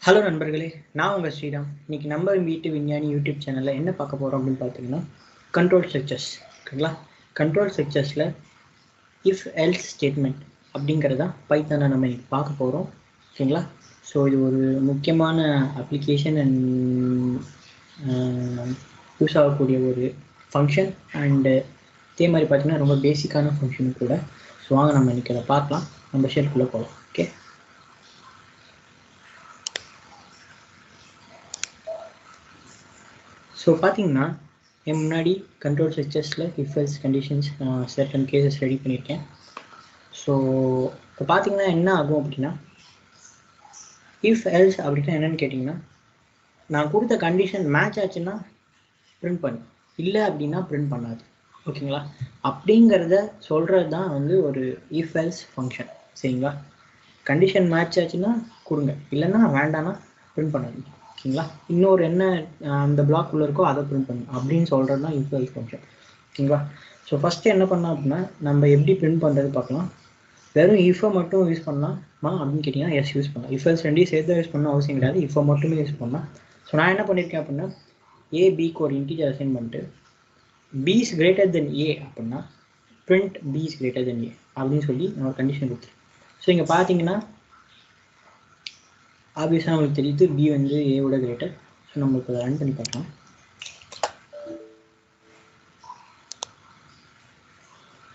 Hello நண்பர்களே, நான் உங்கள் ஸ்ரீராம். இன்னைக்கு நம்ம வீட்டு விஞ்ஞானி யூடியூப் சேனலில் என்ன பார்க்க போகிறோம் அப்படின்னு பார்த்தீங்கன்னா, கண்ட்ரோல் ஸ்ட்ரக்சர்ஸ். ஓகேங்களா? கண்ட்ரோல் ஸ்ட்ரக்சர்ஸில் இஃப் எல்ஸ் ஸ்டேட்மெண்ட் அப்படிங்கிறத பைத்தானை நம்ம இன்னைக்கு பார்க்க போகிறோம். ஓகேங்களா? ஸோ இது ஒரு முக்கியமான அப்ளிகேஷன் அண்ட் யூஸ் ஆகக்கூடிய ஒரு ஃபங்க்ஷன் அண்டு இதே மாதிரி பார்த்தீங்கன்னா ரொம்ப பேசிக்கான ஃபங்க்ஷனும் கூட. ஸோ வாங்க நம்ம இன்னைக்கு அதை பார்க்கலாம். நம்ம ஷெல்ஃபுள்ளே போகலாம். ஓகே, ஸோ பார்த்தீங்கன்னா என் முன்னாடி கண்ட்ரோல் ஸ்ட்ரக்சர்ஸில் if else conditions certain cases ready பண்ணியிருக்கேன். ஸோ இப்போ பார்த்தீங்கன்னா என்ன ஆகும் அப்படின்னா, இஃப் எல்ஸ் அப்படின்னா என்னென்னு கேட்டிங்கன்னா, நான் கொடுத்த கண்டிஷன் மேட்ச் ஆச்சுன்னா பிரிண்ட் பண்ணு, இல்லை அப்படின்னா பிரிண்ட் பண்ணாது. ஓகேங்களா? அப்படிங்கிறத சொல்கிறது தான் வந்து ஒரு இஃப் எல்ஸ் ஃபங்க்ஷன். சரிங்களா? கண்டிஷன் மேட்ச் ஆச்சுன்னா கொடுங்க, இல்லைன்னா வேண்டான்னா பிரிண்ட் பண்ணாதீங்க. ஓகேங்களா? இன்னொரு என்ன அந்த பிளாக் உள்ள இருக்கோ அதை பிரிண்ட் பண்ணணும் அப்படின்னு சொல்கிறது தான் இஃப் எல்ஸ் ஃபங்க்ஷன். ஓகேங்களா? ஸோ ஃபஸ்ட்டு என்ன பண்ணலாம் அப்படின்னா, நம்ம எப்படி பிரிண்ட் பண்ணுறது பார்க்கலாம். வெறும் இஃபை மட்டும் யூஸ் பண்ணலாமா அப்படின்னு கேட்டிங்கன்னா எஸ், யூஸ் பண்ணலாம். இஃப் எல்ஸ் ரெண்டையும் சேர்த்து தான் யூஸ் பண்ணணும் அவசியம் கிடையாது, இஃபை மட்டுமே யூஸ் பண்ணலாம். ஸோ நான் என்ன பண்ணியிருக்கேன் அப்படின்னா, ஏபிக்கு ஒரு இன்டீஜர் அசைன் பண்ணிட்டு b is greater than a அப்படின்னா print b is greater than a அப்படின்னு சொல்லி நான் ஒரு கண்டிஷன் கொடுத்துருக்கேன். ஸோ இங்கே பார்த்தீங்கன்னா ஆப்வியஸாக நம்மளுக்கு தெரியுது b வந்து ஏவோட கிரேட்டர். ஸோ நம்மளுக்கு அதை ரன் பண்ணி பார்க்கலாம்.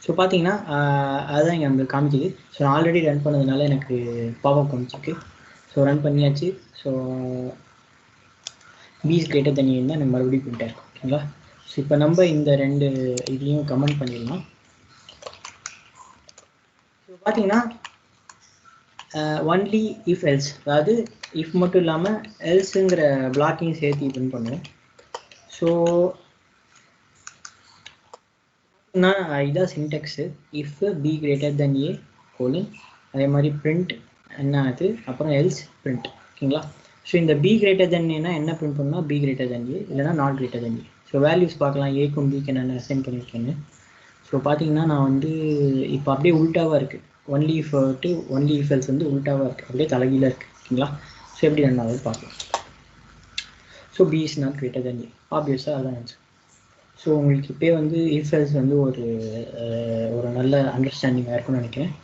ஸோ பார்த்தீங்கன்னா அதுதான் இங்கே நம்மளுக்கு காமிக்குது. ஸோ நான் ஆல்ரெடி ரன் பண்ணதுனால எனக்கு பாப்அப் காமிச்சிருக்கு. ஸோ ரன் பண்ணியாச்சு. So b is greater than a தான் எனக்கு மறுபடியும் பிரிண்ட் ஆயிருக்கும். ஓகேங்களா? ஸோ இப்போ நம்ம இந்த ரெண்டு இதையும் கமெண்ட் பண்ணிடலாம். ஸோ பார்த்தீங்கன்னா ஒன்லி இஃப் எல்ஸ், அதாவது இஃப் மட்டும் இல்லாமல் எல்ஸுங்கிற பிளாக்கையும் சேர்த்து பிரிண்ட் பண்ணுவோம். ஸோ நான் இதான் Sintex. If B greater than ஏ கோலின், அதே மாதிரி பிரிண்ட் என்ன ஆகுது, அப்புறம் எல்ஸ் பிரிண்ட். ஓகேங்களா? ஸோ இந்த பி கிரேட்டர் தென் ஏன்னா என்ன பிரிண்ட் பண்ணால் பி கிரேட்டர் தென் ஏ, இல்லைனா not greater than A. So values பார்க்கலாம், ஏக்கும் பிக்கு என்னென்ன அசைன் பண்ணியிருக்கேன்னு. ஸோ பார்த்தீங்கன்னா நான் வந்து இப்போ அப்படியே உல்ட்டாவாக இருக்குது. Only if to only if else வந்து உல்ட்டாவாக இருக்குது, அப்படியே தலைகீழாக இருக்குது. ஓகேங்களா? ஸோ எப்படி ரெண்டாவது பார்க்கலாம். So B is not greater than A, ஆப்வியஸாக அதான் ஆன்சர். ஸோ உங்களுக்கு இப்போ வந்து இஃப் எல்ஸ் வந்து ஒரு நல்ல அண்டர்ஸ்டாண்டிங்காக இருக்கும்னு நினைக்கிறேன்.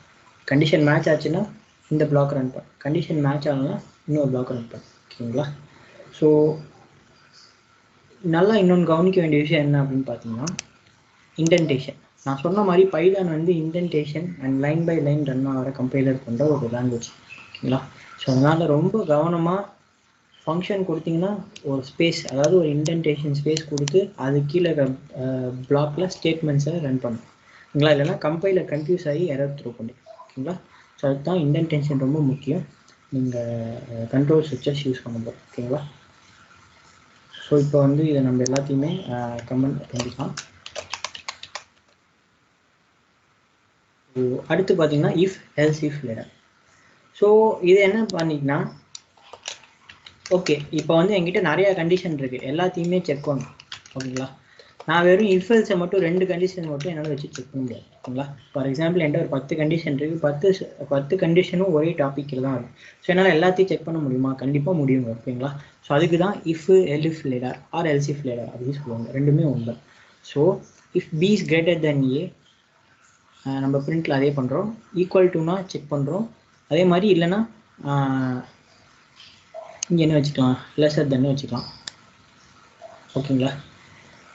கண்டிஷன் மேட்ச் ஆச்சுன்னா இந்த பிளாக் ரன் பண்ண, கண்டிஷன் மேட்ச் ஆகலைன்னா இன்னொரு பிளாக் ரன் பண்ண. ஓகேங்களா? ஸோ நல்லா இன்னொன்று கவனிக்க வேண்டிய விஷயம் என்ன அப்படின்னு பார்த்தீங்கன்னா, இன்டென்டேஷன். நான் சொன்ன மாதிரி பைதான் வந்து indentation and line by line run ஆகிற கம்பைலர் கொண்ட ஒரு லாங்குவேஜ். ஓகேங்களா? ஸோ அதனால் ரொம்ப கவனமாக ஃபங்க்ஷன் கொடுத்தீங்கன்னா ஒரு ஸ்பேஸ், அதாவது ஒரு இன்டென்டேஷன் ஸ்பேஸ் கொடுத்து அது கீழே பிளாக்கில் ஸ்டேட்மெண்ட்ஸை ரன் பண்ணும். ஓகேங்களா? இல்லைனா கம்பைலர் கன்ஃபியூஸ் ஆகி எரர் த்ரோ பண்ணிடும். ஓகேங்களா? ஸோ அதுதான் இன்டென்டேஷன் ரொம்ப முக்கியம் நீங்கள் கண்ட்ரோல் ஸ்ட்ரக்சர்ஸ் யூஸ் பண்ணும்போது. ஓகேங்களா? ஸோ இப்போ வந்து இதை நம்ம எல்லாத்தையுமே கமெண்ட் பண்ணிக்கலாம். அடுத்து பார்த்தீங்கன்னா if else if ladder. So இது என்ன பண்ணிங்கன்னா, ஓகே இப்போ வந்து என்கிட்ட நிறையா கண்டிஷன் இருக்குது, எல்லாத்தையுமே செக் பண்ணணும். ஓகேங்களா? நான் வெறும் இஃப் எல்ஸை மட்டும் 2 கண்டிஷன் மட்டும் என்னால் வச்சு செக் பண்ண முடியாது. ஓகேங்களா? ஃபார் எக்ஸாம்பிள் என்கிட்ட ஒரு 10 கண்டிஷன் இருக்குது, 10 கண்டிஷனும் ஒரே டாப்பிக்கில் தான் இருக்கும். ஸோ என்னால் எல்லாத்தையும் செக் பண்ண முடியுமா? கண்டிப்பாக முடியுங்க. ஓகேங்களா? ஸோ அதுக்கு தான் if elif ladder or else if ladder அப்படின்னு சொல்லுவாங்க. ரெண்டுமே ஒன்று. So if B is greater than A நம்ம பிரிண்டில் அதே பண்ணுறோம், ஈக்குவல் டுனா செக் பண்ணுறோம். அதே மாதிரி இல்லைன்னா இங்கே என்ன வச்சுக்கலாம், லெஸர் தென் வச்சுக்கலாம். ஓகேங்களா?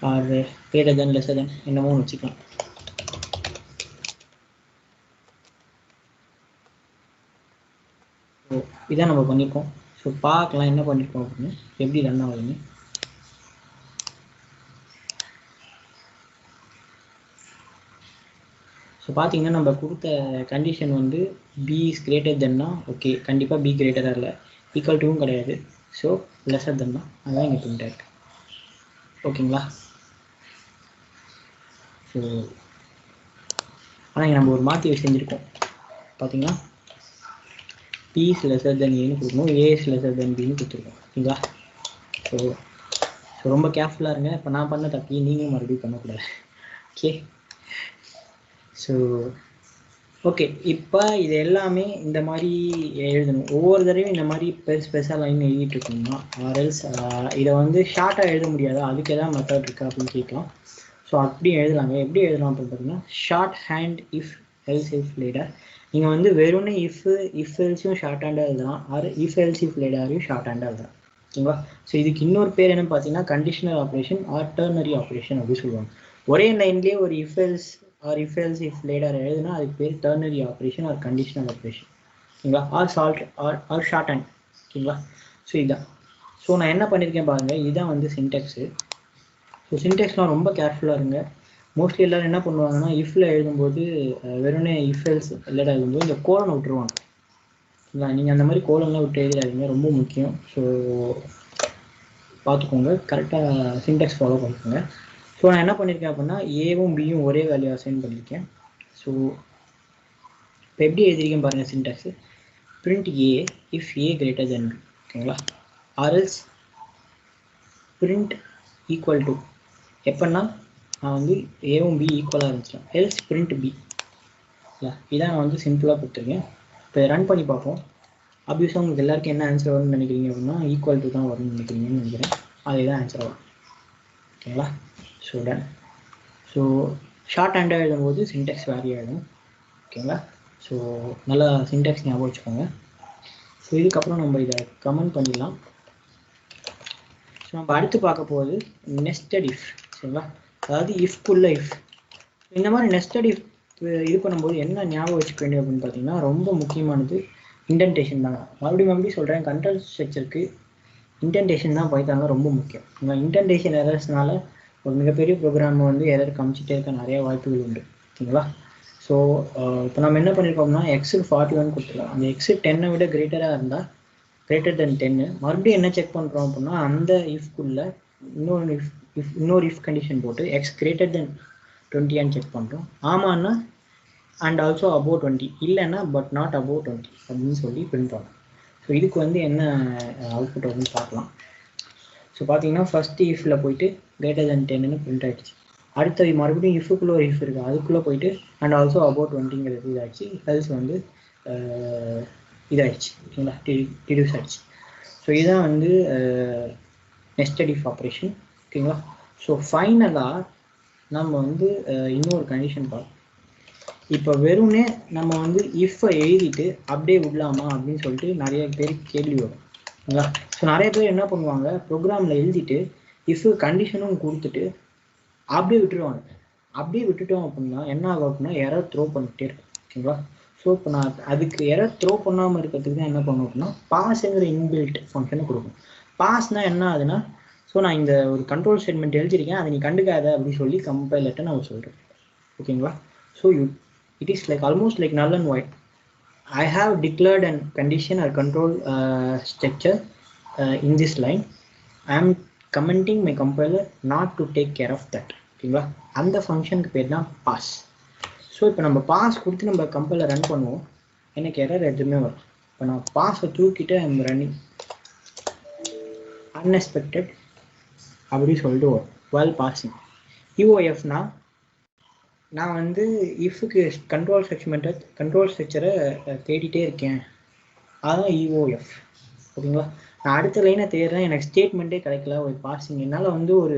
Or greater than lesser than என்னமோ வச்சுக்கலாம். ஸோ இதான் நம்ம பண்ணியிருக்கோம். ஸோ பார்க்கலாம் என்ன பண்ணியிருக்கோம் அப்படின்னு, எப்படி ரன் ஆகுதுன்னு. ஸோ பார்த்தீங்கன்னா நம்ம கொடுத்த கண்டிஷன் வந்து பி இஸ் கிரேட்டர் தென்னா ஓகே, கண்டிப்பாக பி கிரேட்டராக இல்லை, ஈக்குவல் டுவும் கிடையாது. ஸோ லெஸர் தென் தான், அதுதான் இங்கே பிரிண்ட் ஆகிருக்கு. ஓகேங்களா? ஸோ ஆனால் இங்கே நம்ம ஒரு மாற்றி செஞ்சுருக்கோம். பார்த்தீங்கன்னா பி இஸ் லெஸர் தென் ஏன்னு கொடுக்கணும், ஏ இஸ் லெஸர் தென் பின்னு கொடுத்துருக்கோம். ஓகேங்களா? ஸோ ரொம்ப கேர்ஃபுல்லாக இருங்க. இப்போ நான் பண்ண தப்பி நீங்களும் மறுபடியும் பண்ணக்கூடாது. ஓகே? ஸோ ஓகே, இப்போ இது எல்லாமே இந்த மாதிரி எழுதணும். ஒவ்வொரு தடவையும் இந்த மாதிரி பெருசாக லைன் எழுதிட்டு இருக்கணும்னா ஆர்எல்ஸ் இதை வந்து ஷார்ட்டாக எழுத முடியாது, அதுக்கு எதாவது மெத்தட் இருக்கா அப்படின்னு கேட்கலாம். ஸோ அப்படி எழுதலாங்க. எப்படி எழுதலாம் அப்படின்னு பார்த்தீங்கன்னா, short hand if else if ladder. நீங்கள் வந்து வெறும்னே இஃப் எல்ஸையும் ஷார்ட் ஹேண்டாக எழுதலாம், ஆர் இஃப் எல்ஸ் இஃப் லேடரையும் ஷார்ட் ஹேண்டாக எழுதலாம். ஓகேங்களா? ஸோ இதுக்கு இன்னொரு பேர் என்னன்னு பார்த்தீங்கன்னா conditional operation or ternary operation அப்படின்னு சொல்லுவாங்க. ஒரே லைன்லேயே ஒரு if else or if else if ladder எழுதுனா அதுக்கு பேர் ternary operation or conditional operation. ஓகேங்களா? Or short hand. ஓகேங்களா? ஸோ இதுதான். ஸோ நான் என்ன பண்ணியிருக்கேன் பாருங்கள், இதுதான் வந்து சின்டெக்ஸு. ஸோ சின்டெக்ஸ்லாம் ரொம்ப கேர்ஃபுல்லாக இருங்க. மோஸ்ட்லி எல்லோரும் என்ன பண்ணுவாங்கன்னா, இஃப்பில் எழுதும்போது வெறும்னே இஃப் எல்ஸ் லேடர் எழுதும்போது இந்த கோலனை விட்டுருவாங்க. இல்லை, நீங்கள் அந்த மாதிரி கோலன்லாம் விட்டு எழுதாதீங்க, ரொம்ப முக்கியம். ஸோ பார்த்துக்கோங்க, கரெக்டாக சின்டெக்ஸ் ஃபாலோ பண்ணிக்கோங்க. ஸோ நான் என்ன பண்ணியிருக்கேன் அப்படின்னா, ஏவும் பியும் ஒரே வேல்யூ அசைன் பண்ணியிருக்கேன். ஸோ இப்போ எப்படி எழுதியிருக்கேன் பாருங்கள் syntax. Print A if A greater than B. ஓகேங்களா? ஆர்எல்ஸ் பிரிண்ட் ஈக்குவல் டு எப்போன்னா நான் வந்து ஏவும் பி ஈக்குவலாக இருந்துச்சேன், எல்ஸ் பிரிண்ட் பி. இல்லை, இதான் நான் வந்து சிம்பிளாக கொடுத்துருக்கேன். இப்போ ரன் பண்ணி பார்ப்போம். ஆப்வியஸாக உங்களுக்கு எல்லாருக்கும் என்ன ஆன்சர் வரும்னு நினைக்கிறீங்க அப்படின்னா ஈக்குவல் டு தான் வரும்னு நினைக்கிறீங்கன்னு நினைக்கிறேன். அதே தான் ஆன்சர் வரும். ஓகேங்களா? So done. ஸோ ஷார்ட் ஹேண்டாக எழுதும்போது சின்டெக்ஸ் வேரி ஆகிடும். ஓகேங்களா? ஸோ நல்லா சின்டெக்ஸ் ஞாபகம் வச்சுக்கோங்க. ஸோ இதுக்கப்புறம் நம்ம இதை கமெண்ட் பண்ணிடலாம். ஸோ நம்ம அடுத்து பார்க்க போகுது நெஸ்டட் இஃப். சரிங்களா? அதாவது இஃப்குள்ள இஃப். இந்த மாதிரி நெஸ்டட் இஃப் இது பண்ணும்போது என்ன ஞாபகம் வச்சுக்க வேண்டியது அப்படின்னு பார்த்தீங்கன்னா, ரொம்ப முக்கியமானது இன்டென்டேஷன் தாங்க. மறுபடியும் சொல்கிறேன், கண்ட்ரோல் ஸ்ட்ரக்சருக்கு இன்டென்டேஷன் தான் பைத்தான்ல ரொம்ப முக்கியம். இந்த இன்டென்டேஷன் எரர்ஸ்னால ஒரு மிகப்பெரிய ப்ரோக்ராம் வந்து எரர் காமிச்சிட்டே இருக்க நிறைய வாய்ப்புகள் உண்டு. ஓகேங்களா? ஸோ இப்போ நம்ம என்ன பண்ணியிருக்கோம்னா எக்ஸில் 41 கொடுத்துருக்கோம். அந்த எக்ஸில் 10 விட கிரேட்டராக இருந்தால் கிரேட்டர் தென் 10. மறுபடியும் என்ன செக் பண்ணுறோம் அப்படின்னா, அந்த இஃப்குள்ளே இன்னொரு இஃப் கண்டிஷன் போட்டு எக்ஸ் கிரேட்டர் தென் 20 செக் பண்ணுறோம். ஆமான்னா அண்ட் ஆல்சோ அபோவ் 20, இல்லைன்னா பட் நாட் அபோவ் 20 அப்படின்னு சொல்லி பிரிண்ட் பண்ணணும். ஸோ இதுக்கு வந்து என்ன அவுட்புட் வருதுன்னு பார்க்கலாம். ஸோ பார்த்தீங்கன்னா ஃபஸ்ட்டு இஃபில் போயிட்டு கிரேட்டர் தென் 10ன்னு பிரிண்ட் ஆகிடுச்சு. அடுத்தது மறுபடியும் இஃபுக்குள்ளே ஒரு இஃப் இருக்குது, அதுக்குள்ளே போயிட்டு அண்ட் ஆல்சோ அபோவ் 20ங்கிறது இதாகிடுச்சு. ஹெல்ஸ் வந்து இதாகிடுச்சு. ஓகேங்களா? டிடியூஸ் ஆகிடுச்சு. ஸோ இதுதான் வந்து நெஸ்டட் இஃப் ஆப்ரேஷன். ஓகேங்களா? ஸோ ஃபைனலாக நம்ம வந்து இன்னொரு கண்டிஷன் பார்ப்போம். இப்போ வெறும்னே நம்ம வந்து இஃப்பை எழுதிட்டு அப்படியே விடலாமா அப்படின்னு சொல்லிட்டு நிறைய பேருக்கு கேள்வி வரும். ஓகேங்களா? ஸோ நிறைய பேர் என்ன பண்ணுவாங்க, ப்ரோக்ராமில் எழுதிட்டு இஃப் கண்டிஷனும் கொடுத்துட்டு அப்படியே விட்டுருவாங்க. அப்படியே விட்டுட்டோம் அப்படின்னா என்ன ஆகும் அப்படின்னா எரர் த்ரோ பண்ணிகிட்டே இருக்கும். ஓகேங்களா? ஸோ இப்போ நான் அதுக்கு எரர் த்ரோ பண்ணாமல் இருக்கிறதுக்கு தான் என்ன பண்ணுவோம் அப்படின்னா பாஸ்ங்கிற இன்பில்ட் ஃபங்க்ஷனை கொடுக்கும். பாஸ்னால் என்ன ஆகுதுன்னா, ஸோ நான் இந்த ஒரு கண்ட்ரோல் ஸ்டேட்மெண்ட் எழுதியிருக்கேன், அதை நீ கண்டுக்காத அப்படின்னு சொல்லி கம்பைலர்ட்ட நான் சொல்கிறேன். ஓகேங்களா? So it is like almost like null and void. I have declared a condition or control structure in this line. I am commenting my compiler not to take care of that. ஓகேங்களா? அந்த ஃபங்க்ஷனுக்கு பேர் தான் pass. So இப்போ நம்ம pass கொடுத்து நம்ம compiler run பண்ணுவோம், எனக்கு எரர் எதுவுமே வரும். இப்போ நான் பாஸை தூக்கிட்டு ஐம் ரன்னிங் அன்எக்ஸ்பெக்டட் அப்படி சொல்லிட்டு வரும் while passing. EOFனா நான் வந்து இஃப்க்கு கண்ட்ரோல் ஸ்ட்ரக்சரை தேடிட்டே இருக்கேன், அதுதான் EOF. ஓகேங்களா? நான் அடுத்த லைனை தேடுறேன், எனக்கு ஸ்டேட்மெண்ட்டே கிடைக்கல, ஒரு பாசிங் என்னால் வந்து ஒரு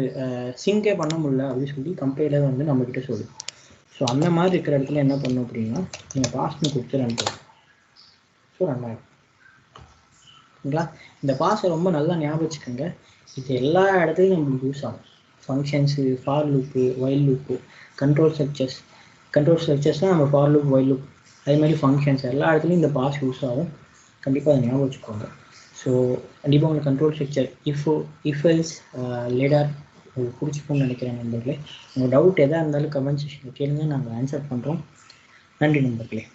சிங்கே பண்ண முடியல அப்படின்னு சொல்லி கம்பைலர் வந்து நம்மக்கிட்ட சொல்லுது. ஸோ அந்த மாதிரி இருக்கிற இடத்துல என்ன பண்ணும் அப்படின்னா, நீங்கள் பாஸ்ன்னு கொடுத்து ரன் பண்ணும். ஸோ ரன் ஆகும். ஓகேங்களா? இந்த பாஸை ரொம்ப நல்லா ஞாபகம் வச்சுக்கோங்க. இது எல்லா இடத்துலையும் நம்மளுக்கு யூஸ் ஆகும். Functions, for loop, while loop, control ஸ்ட்ரக்சர்ஸ்னால் நம்ம ஃபார் லூப், வைல் லூப், அதே மாதிரி ஃபங்க்ஷன்ஸ் எல்லா இடத்துலையும் இந்த பாஸ் யூஸ் ஆகும். கண்டிப்பாக அதை ஞாபகம் வச்சுக்கோங்க. ஸோ கண்டிப்பாக உங்களுக்கு control structure if else ladder உங்களுக்கு பிடிச்சிக்கணும்னு நினைக்கிறேன் நண்பர்களே. உங்கள் டவுட் எதாக இருந்தாலும் கமெண்ட் செக்ஷனில் கேளுங்க, நாங்கள் ஆன்சர் பண்ணுறோம். நன்றி நண்பர்களே.